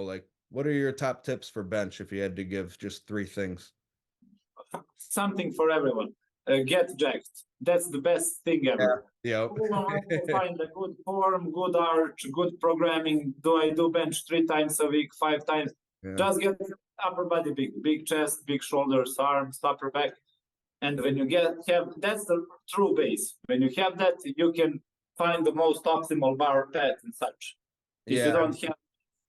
Like, what are your top tips for bench if you had to give just three things? Something for everyone. Get jacked. That's the best thing ever. Yeah. Everyone wants to find a good form, good arch, good programming. Do I do bench 3 times a week, 5 times? Yeah. Just get upper body big, big chest, big shoulders, arms, upper back. And when you have that's the true base. When you have that, you can find the most optimal bar path and such. If you don't have,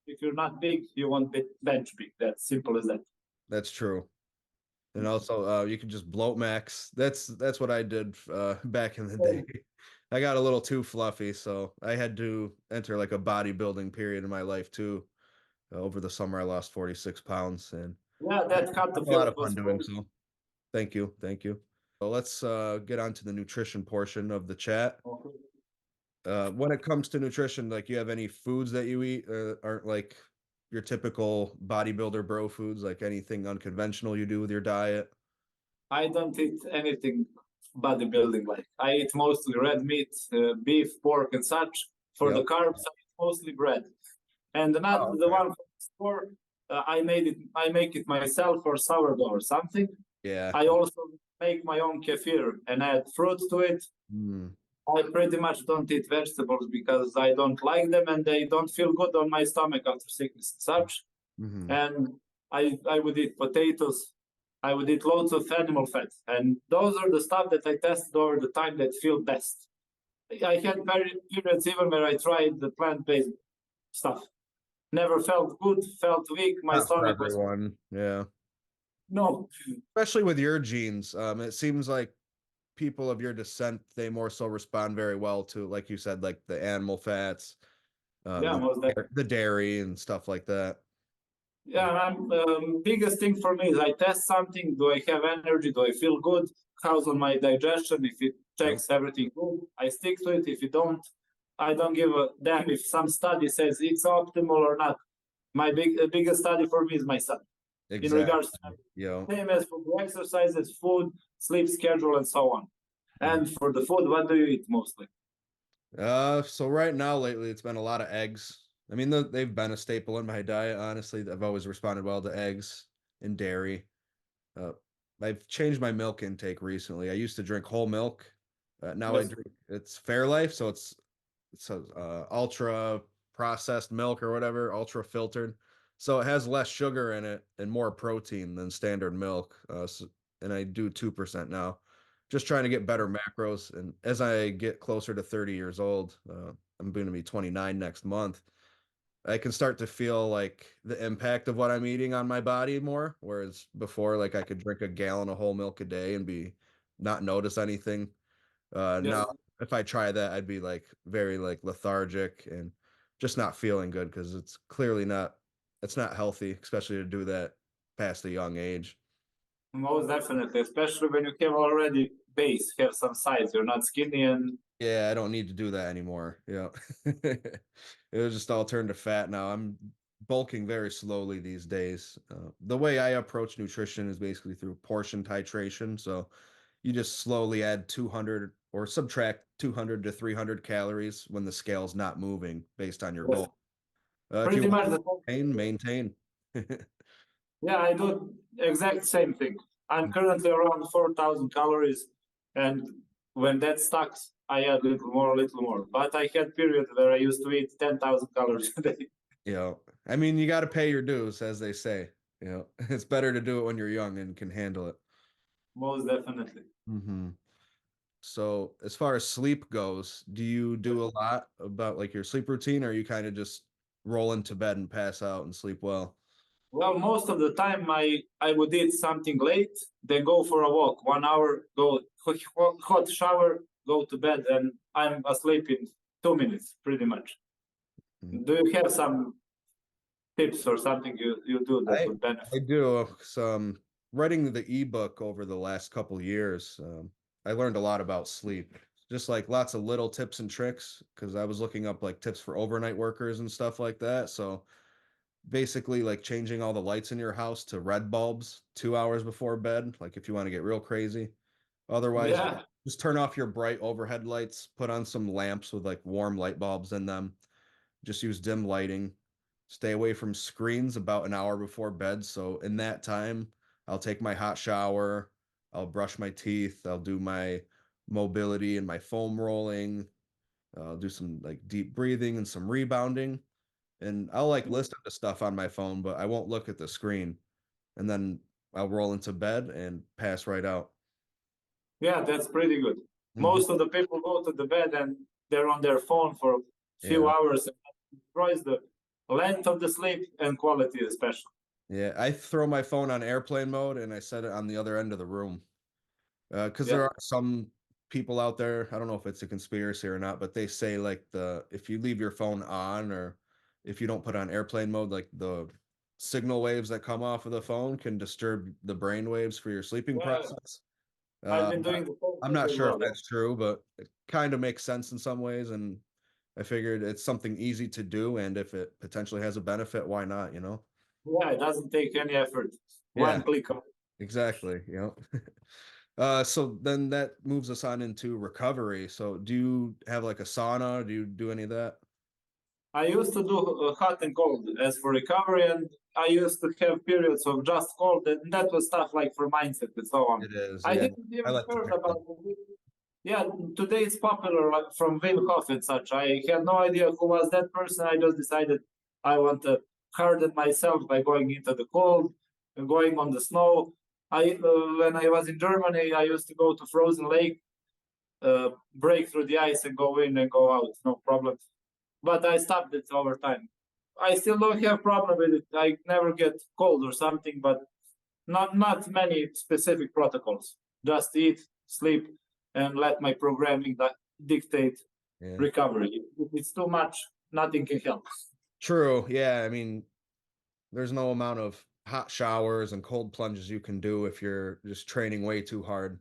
if you're not big, you won't bench big. That's simple as that. That's true. And also, you can just bloat max. That's what I did back in the day. I got a little too fluffy, so I had to enter like a bodybuilding period in my life too. Over the summer, I lost 46 pounds, and yeah, that cut the a lot of fun doing so. Thank you, thank you. So let's get on to the nutrition portion of the chat. Okay. When it comes to nutrition, like, you have any foods that you eat aren't like your typical bodybuilder bro foods, like anything unconventional you do with your diet? I don't eat anything bodybuilding like. I eat mostly red meat, beef, pork, and such. For the carbs, I eat mostly bread, and not the one from the store. I make it myself, or sourdough or something. Yeah. I also make my own kefir and add fruit to it. I pretty much don't eat vegetables because I don't like them and they don't feel good on my stomach after sickness and such. And I would eat potatoes. I would eat loads of animal fat. And those are the stuff that I tested over the time that feel best. I had periods even where I tried the plant-based stuff. Never felt good, felt weak. My stomach was. Yeah. No. Especially with your genes. It seems like people of your descent, they more so respond very well to, like you said, like the animal fats, the dairy and stuff like that. Yeah, biggest thing for me is I test something. Do I have energy? Do I feel good? How's on my digestion? If it checks everything good, I stick to it. If you don't, I don't give a damn if some study says it's optimal or not. My biggest study for me is my son. In regards to same as for the exercises, food, sleep schedule, and so on. And for the food, what do you eat mostly? So right now, lately, it's been a lot of eggs. I mean, they've been a staple in my diet, honestly. I've always responded well to eggs and dairy. I've changed my milk intake recently. I used to drink whole milk. Now I drink, it's Fairlife, so it's ultra processed milk or whatever, ultra filtered. So it has less sugar in it and more protein than standard milk. And I do 2% now. Just trying to get better macros. And as I get closer to 30 years old, I'm going to be 29 next month. I can start to feel like the impact of what I'm eating on my body more. Whereas before, like, I could drink a gallon of whole milk a day and not notice anything. Now, if I try that, I'd be like very like lethargic and just not feeling good because it's not healthy, especially to do that past a young age. Most definitely, especially when you have already have some size. You're not skinny and. Yeah, I don't need to do that anymore. Yeah. It was just all turned to fat now. I'm bulking very slowly these days. The way I approach nutrition is basically through portion titration. So you just slowly add 200 or subtract 200 to 300 calories when the scale's not moving based on your goal. If you Pretty much maintain. Yeah, I do exact same thing. I'm currently around 4,000 calories, and when that stocks, I add a little more. But I had periods where I used to eat 10,000 calories a day. Yeah, I mean, you got to pay your dues, as they say. You know, it's better to do it when you're young and can handle it. Most definitely. So as far as sleep goes, do you do a lot about like your sleep routine, or are you kind of just roll into bed and pass out and sleep well? Well, most of the time I would eat something late, then go for a walk, 1 hour, go hot shower, go to bed, and I'm asleep in 2 minutes, pretty much. Do you have some tips or something you do that would benefit? I do. Some writing the ebook over the last couple years. I learned a lot about sleep, just like lots of little tips and tricks, because I was looking up like tips for overnight workers and stuff like that. So basically, like changing all the lights in your house to red bulbs 2 hours before bed, like if you want to get real crazy. Otherwise, just turn off your bright overhead lights, put on some lamps with like warm light bulbs in them. Just use dim lighting. stay away from screens about an hour before bed. So in that time, I'll take my hot shower, I'll brush my teeth, I'll do my mobility and my foam rolling, I'll do some like deep breathing and some rebounding. And I'll like listen to stuff on my phone, but I won't look at the screen. And then I'll roll into bed and pass right out. Yeah, that's pretty good. Hmm. Most of the people go to the bed and they're on their phone for a few Yeah. hours and it destroys the length of the sleep and quality especially. Yeah. I throw my phone on airplane mode and I set it on the other end of the room. Because Yeah. there are some people out there, I don't know if it's a conspiracy or not, but they say like if you leave your phone on or if you don't put on airplane mode, like the signal waves that come off of the phone can disturb the brain waves for your sleeping Yeah, process. I've been But doing the same I'm thing not as sure if well. that's true, but it kind of makes sense in some ways. And I figured it's something easy to do. And if it potentially has a benefit, why not, you know? Yeah, it doesn't take any effort. Yeah, One click of exactly. You know? So then that moves us on into recovery. So do you have like a sauna? Do you do any of that? I used to do hot and cold as for recovery, and I used to have periods of just cold, and that was stuff like for mindset and so on. It is, I yeah. didn't I even like to heard pick them. about it. Yeah, today it's popular like from Wim Hof and such. I had no idea who was that person. I just decided I want to harden myself by going into the cold and going on the snow. I when I was in Germany, I used to go to frozen lake, break through the ice and go in and go out, no problem. But I stopped it over time. I still don't have problem with it. I never get cold or something, but not many specific protocols. Just eat, sleep, and let my programming dictate Yeah. recovery. If it's too much, nothing can help. True. Yeah. I mean, there's no amount of hot showers and cold plunges you can do if you're just training way too hard,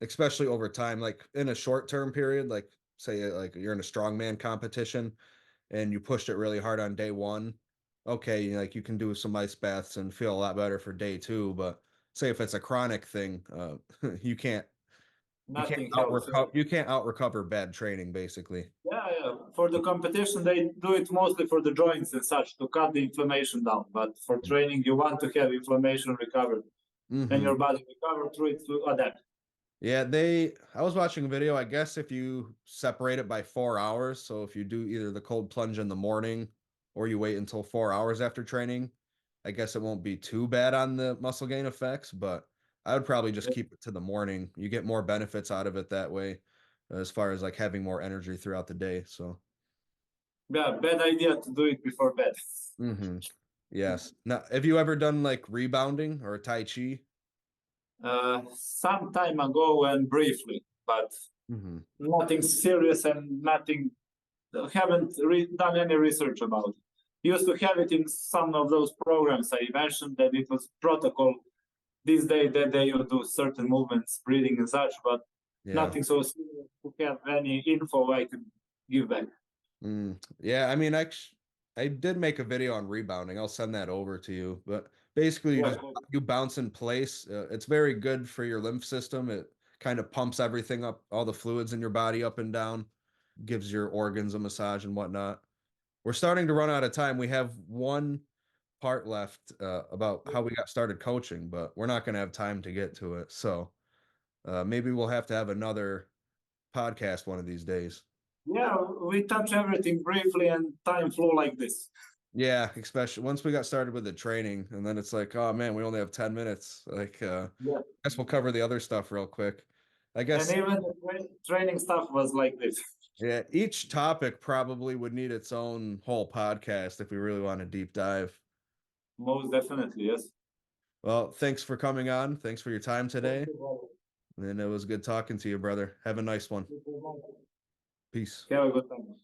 especially over time. Like in a short term period, like say like you're in a strongman competition and you pushed it really hard on day one. Okay, like you can do some ice baths and feel a lot better for day two. But say if it's a chronic thing, you can't Nothing helps. you can't out recover bad training basically. Yeah, yeah. For the competition, they do it mostly for the joints and such to cut the inflammation down. But for training, you want to have inflammation recovered and Hmm. your body recover through it to adapt. Yeah, I was watching a video. I guess if you separate it by 4 hours, so if you do either the cold plunge in the morning or you wait until 4 hours after training, I guess it won't be too bad on the muscle gain effects, but I would probably just keep it to the morning. You get more benefits out of it that way, as far as like having more energy throughout the day. So, Yeah, bad idea to do it before bed. hmm, yes. Now, have you ever done like rebounding or Tai Chi? Some time ago and briefly, but Hmm. nothing serious and nothing. Haven't done any research about it. Used to have it in some of those programs. I mentioned that it was protocol this day that day you do certain movements, breathing and such, but Yeah. nothing so serious to have any info I could give back. Yeah, I mean, I did make a video on rebounding. I'll send that over to you. But basically, Yeah, cool. you bounce in place. It's very good for your lymph system. It kind of pumps everything up, all the fluids in your body up and down, gives your organs a massage and whatnot. We're starting to run out of time. We have one part left about how we got started coaching, but we're not going to have time to get to it. So maybe we'll have to have another podcast one of these days. Yeah, we touch everything briefly and time flew like this. Yeah, especially once we got started with the training, and then it's like, oh man, we only have 10 minutes. Like, Yeah. I guess we'll cover the other stuff real quick. I And guess, even the training stuff was like this. yeah, each topic probably would need its own whole podcast if we really want to deep dive. Most definitely, yes. Well, thanks for coming on. Thanks for your time Thank today. you. And it was good talking to you, brother. Have a nice one. Peace. Have a good time.